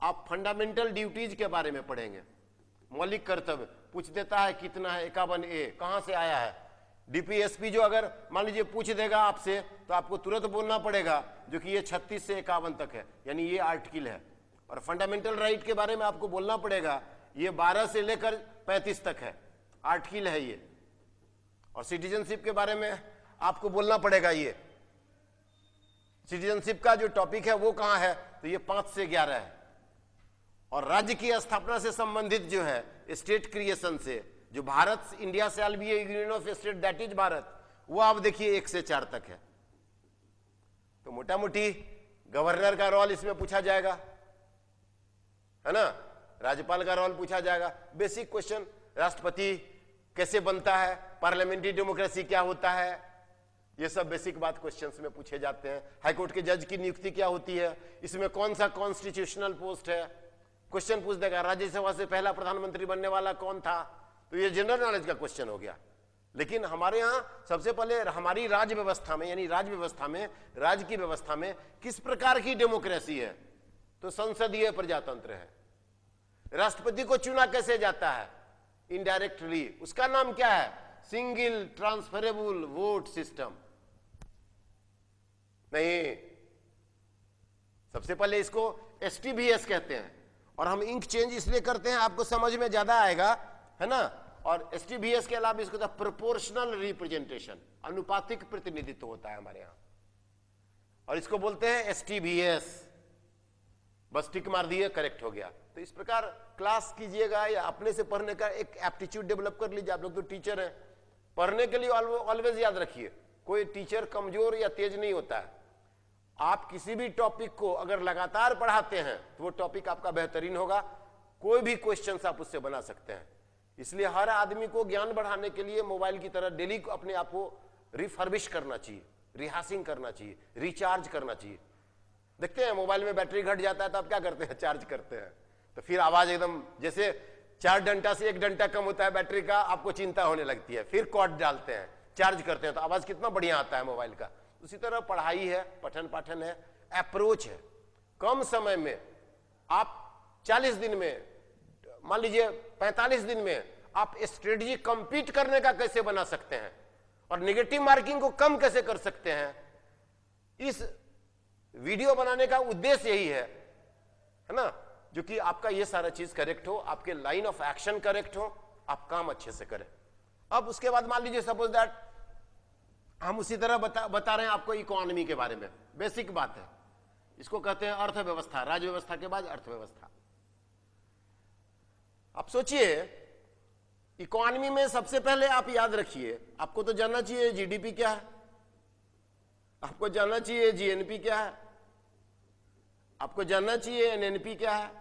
आप फंडामेंटल ड्यूटीज के बारे में पढ़ेंगे। मौलिक कर्तव्य पूछ देता है कितना है 51A, कहां से आया है। डीपीएसपी जो अगर मान लीजिए पूछ देगा आपसे तो आपको तुरंत बोलना पड़ेगा जो कि ये 36 से 51 तक है, यानी ये आर्टिकल है। और फंडामेंटल राइट के बारे में आपको बोलना पड़ेगा, ये 12 से लेकर 35 तक है, आर्टिकल है ये। और सिटीजनशिप के बारे में आपको बोलना पड़ेगा, ये सिटीजनशिप का जो टॉपिक है वो कहां है, तो ये 5 से 11 है। और राज्य की स्थापना से संबंधित जो है, स्टेट क्रिएशन से, जो Bharat India shall be A union of state that is Bharat, वो आप देखिए 1 से 4 तक है। तो मोटा मोटी गवर्नर का रोल इसमें पूछा जाएगा, है ना, राज्यपाल का रोल पूछा जाएगा, बेसिक क्वेश्चन, राष्ट्रपति कैसे बनता है, पार्लियामेंट्री डेमोक्रेसी क्या होता है, ये सब बेसिक बात क्वेश्चंस में पूछे जाते हैं। हाईकोर्ट के जज की नियुक्ति क्या होती है, इसमें कौन सा कॉन्स्टिट्यूशनल पोस्ट है, क्वेश्चन पूछ देगा। राज्यसभा से पहला प्रधानमंत्री बनने वाला कौन था, तो ये जनरल नॉलेज का क्वेश्चन हो गया। लेकिन हमारे यहां सबसे पहले हमारी राज्य व्यवस्था में, यानी राज्य व्यवस्था में, राज्य की व्यवस्था में किस प्रकार की डेमोक्रेसी है, तो संसदीय प्रजातंत्र है। राष्ट्रपति को चुना कैसे जाता है, इनडायरेक्टली, उसका नाम क्या है, सिंगल ट्रांसफरेबल वोट सिस्टम। नहीं, सबसे पहले इसको STVS कहते हैं, और हम इंक चेंज इसलिए करते हैं आपको समझ में ज्यादा आएगा, है ना। और STVS के अलावा इसको प्रोपोर्शनल रिप्रेजेंटेशन, अनुपातिक प्रतिनिधित्व होता है हमारे यहां, और इसको बोलते हैं STVS। बस टिक मार दिए, करेक्ट हो गया। तो इस प्रकार क्लास कीजिएगा या अपने से पढ़ने का एक एप्टीट्यूड डेवलप कर लीजिए। आप लोग तो टीचर हैं, पढ़ने के लिए ऑलवेज याद रखिए, कोई टीचर कमजोर या तेज नहीं होता है। आप किसी भी टॉपिक को अगर लगातार पढ़ाते हैं तो वो टॉपिक आपका बेहतरीन होगा, कोई भी क्वेश्चन आप उससे बना सकते हैं। इसलिए हर आदमी को ज्ञान बढ़ाने के लिए मोबाइल की तरह डेली अपने आप को रिफर्बिश करना चाहिए, रिहासिंग करना चाहिए, रिचार्ज करना चाहिए। देखते हैं मोबाइल में बैटरी घट जाता है तो आप क्या करते हैं, चार्ज करते हैं, तो फिर आवाज एकदम जैसे 4 घंटा से 1 घंटा कम होता है बैटरी का, आपको चिंता होने लगती है। फिर कॉर्ड डालते हैं, चार्ज करते हैं, तो आवाज कितना बढ़िया आता है मोबाइल का। उसी तरह पढ़ाई है, पठन पाठन है, अप्रोच है। कम समय में आप 40 दिन में, मान लीजिए 45 दिन में आप स्ट्रेटजी कंपीट करने का कैसे बना सकते हैं और नेगेटिव मार्किंग को कम कैसे कर सकते हैं, इस वीडियो बनाने का उद्देश्य यही है ना, जो कि आपका ये सारा चीज करेक्ट हो, आपके लाइन ऑफ एक्शन करेक्ट हो, आप काम अच्छे से करें। अब उसके बाद मान लीजिए सपोज दैट हम उसी तरह बता रहे हैं आपको इकोनॉमी के बारे में, बेसिक बात है, इसको कहते हैं अर्थव्यवस्था, राज्य व्यवस्था के बाद अर्थव्यवस्था। आप सोचिए इकोनॉमी में सबसे पहले आप याद रखिए, आपको तो जानना चाहिए जीडीपी क्या है, आपको जानना चाहिए जीएनपी क्या है, आपको जानना चाहिए एनएनपी क्या है।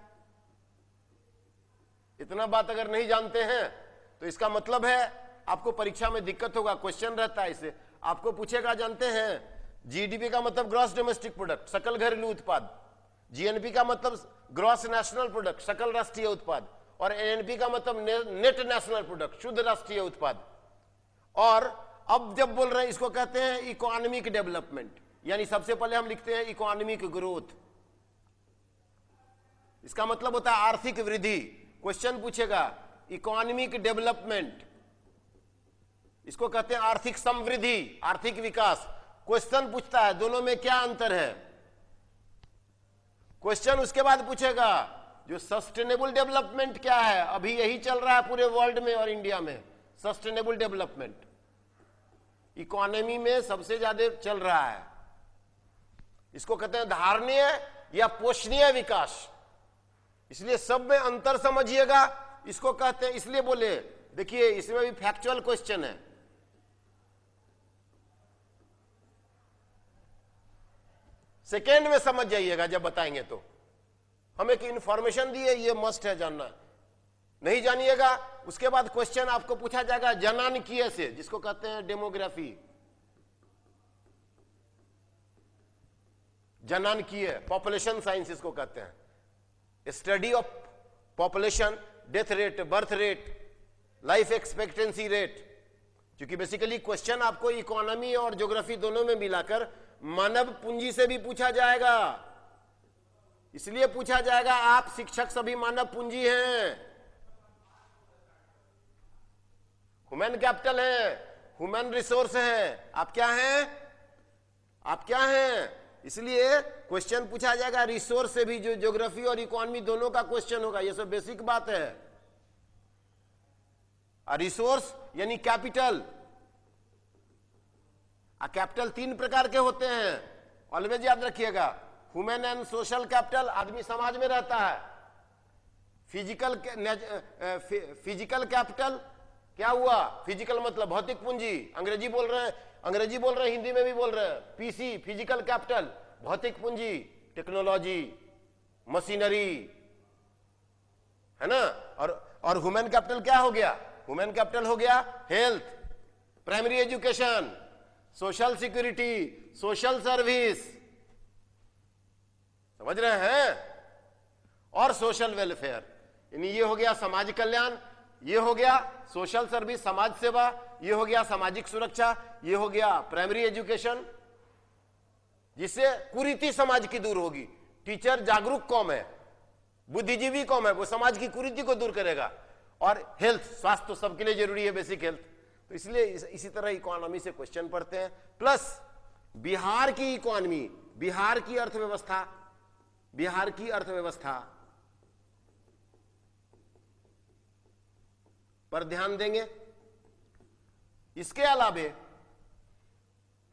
इतना बात अगर नहीं जानते हैं तो इसका मतलब है आपको परीक्षा में दिक्कत होगा, क्वेश्चन रहता है इसे, आपको पूछेगा जानते हैं जीडीपी का मतलब ग्रॉस डोमेस्टिक प्रोडक्ट, सकल घरेलू उत्पाद, जीएनपी का मतलब ग्रॉस नेशनल प्रोडक्ट, सकल राष्ट्रीय उत्पाद, और एनएनपी का मतलब नेट नेशनल प्रोडक्ट, शुद्ध राष्ट्रीय उत्पाद। और अब जब बोल रहे हैं इसको कहते हैं इकोनॉमिक डेवलपमेंट, यानी सबसे पहले हम लिखते हैं इकोनॉमिक ग्रोथ, इसका मतलब होता है आर्थिक वृद्धि। क्वेश्चन पूछेगा इकोनॉमिक डेवलपमेंट, इसको कहते हैं आर्थिक समृद्धि, आर्थिक विकास। क्वेश्चन पूछता है दोनों में क्या अंतर है। क्वेश्चन उसके बाद पूछेगा जो सस्टेनेबल डेवलपमेंट क्या है, अभी यही चल रहा है पूरे वर्ल्ड में और इंडिया में, सस्टेनेबल डेवलपमेंट इकोनॉमी में सबसे ज्यादा चल रहा है। इसको कहते हैं धारणीय या पोषणीय विकास। इसलिए सब में अंतर समझिएगा, इसको कहते हैं, इसलिए बोले देखिए इसमें भी फैक्चुअल क्वेश्चन है। सेकेंड में समझ जाइएगा जब बताएंगे तो, हम एक इंफॉर्मेशन दिए, ये मस्ट है जानना, नहीं जानिएगा उसके बाद क्वेश्चन आपको पूछा जाएगा जनानकीय से, जिसको कहते हैं डेमोग्राफी। जनानकीय, पॉपुलेशन साइंस इसको कहते हैं, study of population, death rate, birth rate, life expectancy rate. क्योंकि बेसिकली क्वेश्चन आपको इकोनॉमी और ज्योग्राफी दोनों में मिलाकर मानव पूंजी से भी पूछा जाएगा। इसलिए पूछा जाएगा आप शिक्षक सभी मानव पूंजी हैं, ह्यूमन कैपिटल है, ह्यूमन रिसोर्स है। आप क्या हैं? आप क्या हैं? इसलिए क्वेश्चन पूछा जाएगा रिसोर्स से भी, जो ज्योग्राफी और इकोनॉमी दोनों का क्वेश्चन होगा। ये सब बेसिक बात है। रिसोर्स यानी कैपिटल। कैपिटल 3 प्रकार के होते हैं, ऑलवेज याद रखिएगा। ह्यूमन एंड सोशल कैपिटल, आदमी समाज में रहता है। फिजिकल कैपिटल क्या हुआ? फिजिकल मतलब भौतिक पूंजी। अंग्रेजी बोल रहे हैं, हिंदी में भी बोल रहे हैं। पीसी, फिजिकल कैपिटल, भौतिक पूंजी, टेक्नोलॉजी, मशीनरी, है ना। और ह्यूमन कैपिटल क्या हो गया? ह्यूमन कैपिटल हो गया health, primary education, social security, social service, समझ रहे हैं, और सोशल वेलफेयर। यानी ये हो गया समाज कल्याण, ये हो गया सोशल सर्विस, समाज सेवा, ये हो गया सामाजिक सुरक्षा, ये हो गया प्राइमरी एजुकेशन, जिससे कुरीति समाज की दूर होगी। टीचर जागरूक कौम है, बुद्धिजीवी कौम है, वो समाज की कुरीति को दूर करेगा। और हेल्थ, स्वास्थ्य तो सबके लिए जरूरी है, बेसिक हेल्थ। तो इसलिए इसी तरह इकोनॉमी से क्वेश्चन पढ़ते हैं। प्लस बिहार की इकोनॉमी, बिहार की अर्थव्यवस्था, बिहार की अर्थव्यवस्था पर ध्यान देंगे। इसके अलावे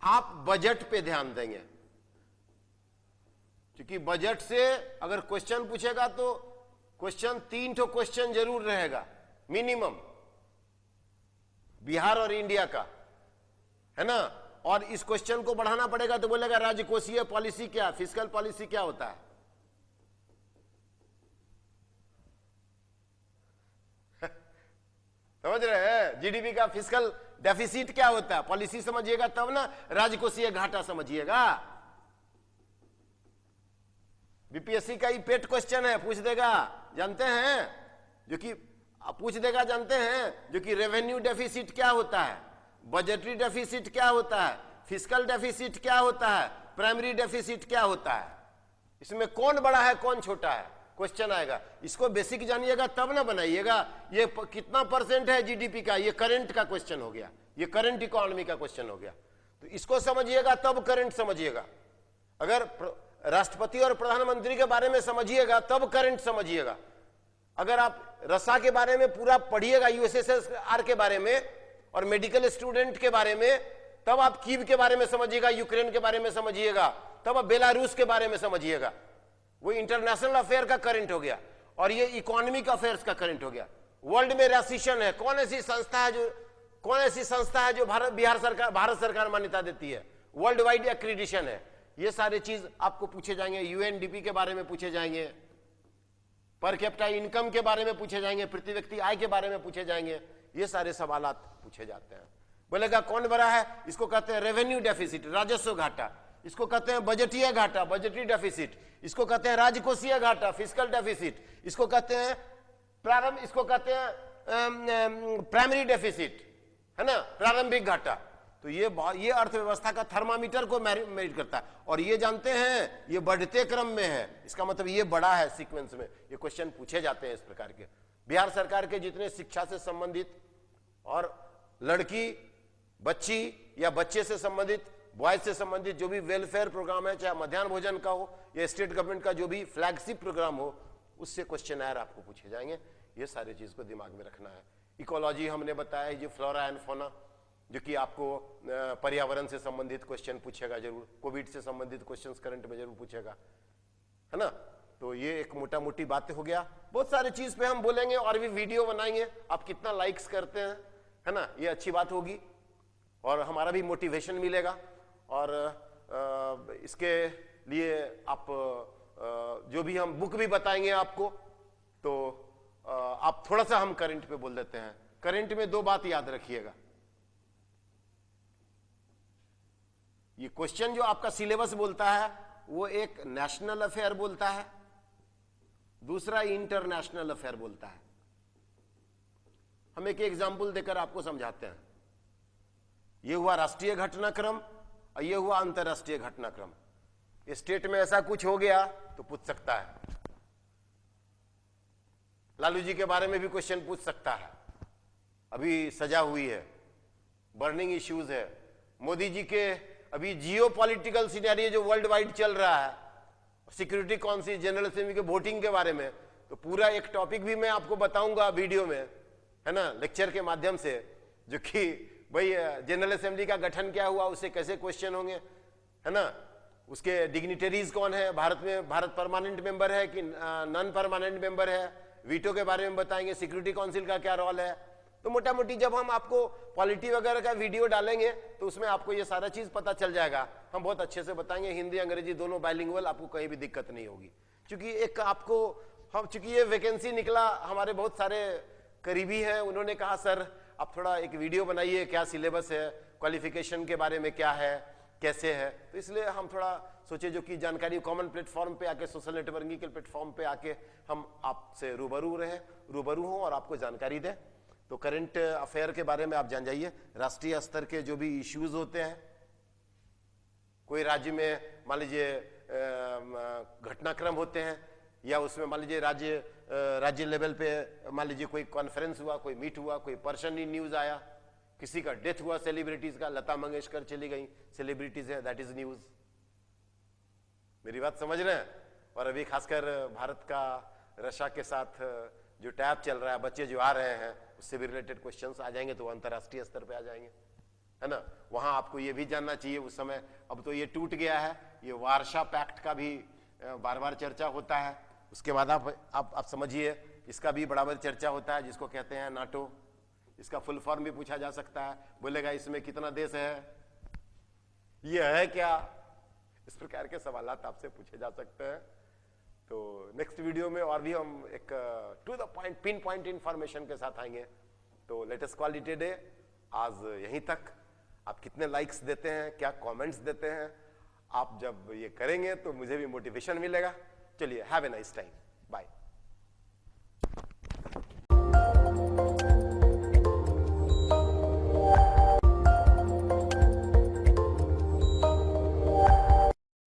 आप बजट पे ध्यान देंगे, क्योंकि बजट से अगर क्वेश्चन पूछेगा तो क्वेश्चन 3 ठो क्वेश्चन जरूर रहेगा मिनिमम, बिहार और इंडिया का, है ना। और इस क्वेश्चन को बढ़ाना पड़ेगा तो बोलेगा राजकोषीय पॉलिसी क्या, फिस्कल पॉलिसी क्या होता है। समझ रहे हैं? जीडीपी का फिस्कल डेफिसिट क्या होता है, पॉलिसी समझिएगा तब ना राजकोषीय घाटा समझिएगा। बीपीएससी का ही पेट क्वेश्चन है, पूछ देगा, जानते हैं, जो कि पूछ देगा, जानते हैं, जो कि रेवेन्यू डेफिसिट क्या होता है, बजटरी डेफिसिट क्या होता है, फिस्कल डेफिसिट क्या होता है, प्राइमरी डेफिसिट क्या होता है, इसमें कौन बड़ा है कौन छोटा है, क्वेश्चन आएगा। इसको बेसिक जानिएगा तब ना बनाइएगा। ये कितना % है जीडीपी का, ये करंट का क्वेश्चन हो गया, ये करंट इकोनॉमी का क्वेश्चन हो गया। तो इसको समझिएगा तब करंट समझिएगा। अगर राष्ट्रपति और प्रधानमंत्री के बारे में समझिएगा तब करंट समझिएगा। अगर आप रसा के बारे में पूरा पढ़िएगा, यूएसएसआर के बारे में और मेडिकल स्टूडेंट के बारे में, तब आप कीव के बारे में समझिएगा, यूक्रेन के बारे में समझिएगा, तब आप बेलारूस के बारे में समझिएगा। वो इंटरनेशनल अफेयर का करंट हो गया और ये इकोनॉमिक अफेयर्स का करंट हो गया। वर्ल्ड में रेसिशन है, कौन ऐसी संस्था है जो भारत सरकार मान्यता देती है, वर्ल्ड वाइड एक्रीडिशन है। ये सारे चीज आपको पूछे जाएंगे। यूएनडीपी के बारे में पूछे जाएंगे, पर कैपिटा इनकम के बारे में पूछे जाएंगे, प्रति व्यक्ति आय के बारे में पूछे जाएंगे। ये सारे सवाल पूछे जाते हैं। बोलेगा कौन बड़ा है, इसको कहते हैं रेवेन्यू डेफिसिट, राजस्व घाटा, इसको कहते हैं बजटीय घाटा, बजटरी डेफिसिट, इसको कहते हैं राजकोषीय घाटा, फिस्कल डेफिसिट, इसको कहते हैं प्राइमरी डेफिसिट, है ना, प्रारंभिक घाटा। तो ये अर्थव्यवस्था का थर्मामीटर को मेजर करता है। और ये जानते हैं ये बढ़ते क्रम में है, इसका मतलब ये बड़ा है सीक्वेंस में। ये क्वेश्चन पूछे जाते हैं इस प्रकार के। बिहार सरकार के जितने शिक्षा से संबंधित और लड़की, बच्ची या बच्चे से संबंधित, बॉयज से संबंधित जो भी वेलफेयर प्रोग्राम है, चाहे मध्याह्न भोजन का हो या स्टेट गवर्नमेंट का जो भी फ्लैगशिप प्रोग्राम हो, उससे क्वेश्चन आपको पूछे जाएंगे। ये सारी चीज को दिमाग में रखना है। इकोलॉजी हमने बताया, जो फ्लोरा एंड फौना, जो कि आपको पर्यावरण से संबंधित क्वेश्चन पूछेगा जरूर, कोविड से संबंधित क्वेश्चंस करंट में जरूर पूछेगा, है ना। तो ये एक मोटा मोटी बातें हो गया। बहुत सारे चीज पे हम बोलेंगे और भी वीडियो बनाएंगे। आप कितना लाइक्स करते हैं, है ना, ये अच्छी बात होगी और हमारा भी मोटिवेशन मिलेगा। और इसके लिए आप जो भी हम बुक भी बताएंगे आपको, तो आप थोड़ा सा हम करंट पे बोल देते हैं। करंट में 2 बात याद रखिएगा। ये क्वेश्चन जो आपका सिलेबस बोलता है वो एक नेशनल अफेयर बोलता है, दूसरा इंटरनेशनल अफेयर बोलता है। हम एक एग्जाम्पल देकर आपको समझाते हैं। ये हुआ राष्ट्रीय घटनाक्रम और ये हुआ अंतरराष्ट्रीय घटनाक्रम। स्टेट में ऐसा कुछ हो गया तो पूछ सकता है। लालू जी के बारे में भी क्वेश्चन पूछ सकता है, अभी सजा हुई है, बर्निंग इश्यूज है। मोदी जी के अभी जियो पॉलिटिकल सिनेरियो जो वर्ल्ड वाइड चल रहा है, सिक्योरिटी काउंसिल, जनरल असेंबली के वोटिंग के बारे में, तो पूरा एक टॉपिक भी मैं आपको बताऊंगा वीडियो में, है ना, लेक्चर के माध्यम से, जो कि भाई जनरल असेंबली का गठन क्या हुआ, उससे कैसे क्वेश्चन होंगे, है ना, उसके डिग्निटरीज कौन है, भारत में भारत परमानेंट मेंबर है कि नॉन परमानेंट मेंबर है, वीटो के बारे में बताएंगे, सिक्योरिटी काउंसिल का क्या रोल है। तो मोटा मोटी जब हम आपको पॉलिटी वगैरह का वीडियो डालेंगे तो उसमें आपको ये सारा चीज पता चल जाएगा। हम बहुत अच्छे से बताएंगे, हिंदी अंग्रेजी दोनों बाइलिंगुअल, आपको कहीं भी दिक्कत नहीं होगी। क्योंकि एक आपको हम, चूंकि ये वैकेंसी निकला, हमारे बहुत सारे करीबी हैं, उन्होंने कहा सर आप थोड़ा एक वीडियो बनाइए, क्या सिलेबस है, क्वालिफिकेशन के बारे में क्या है, कैसे है। तो इसलिए हम थोड़ा सोचे जो कि जानकारी कॉमन प्लेटफॉर्म पे आके, सोशल नेटवर्किंग के प्लेटफॉर्म पे आके हम आपसे रूबरू हों और आपको जानकारी दें। तो करंट अफेयर के बारे में आप जान जाइए, राष्ट्रीय स्तर के जो भी इश्यूज होते हैं, कोई राज्य में मान लीजिए घटनाक्रम होते हैं, या उसमें मान लीजिए राज्य लेवल पे मान लीजिए कोई कॉन्फ्रेंस हुआ, कोई मीट हुआ, कोई पर्सनली न्यूज आया, किसी का डेथ हुआ सेलिब्रिटीज का, लता मंगेशकर चली गई, सेलिब्रिटीज है, दैट इज न्यूज। मेरी बात समझ रहे हैं। और अभी खासकर भारत का रशिया के साथ जो टैप चल रहा है, बच्चे जो आ रहे हैं, उससे भी रिलेटेड क्वेश्चंस आ जाएंगे, तो अंतरराष्ट्रीय स्तर पे आ जाएंगे, है ना। वहां आपको ये भी जानना चाहिए, उस समय अब तो ये टूट गया है, ये वार्शा पैक्ट का भी बार बार चर्चा होता है। उसके बाद आप समझिए, इसका भी बराबर चर्चा होता है, जिसको कहते हैं नाटो। इसका फुल फॉर्म भी पूछा जा सकता है, बोलेगा इसमें कितना देश है, ये है क्या, इस प्रकार के सवाल आपसे पूछे जा सकते हैं। तो नेक्स्ट वीडियो में और भी हम एक to the point, pin point information के साथ आएंगे। तो let us call it a day. आज यहीं तक। आप कितने लाइक्स देते हैं, क्या कमेंट्स देते हैं, आप जब ये करेंगे तो मुझे भी मोटिवेशन मिलेगा। चलिए, have a nice time, bye.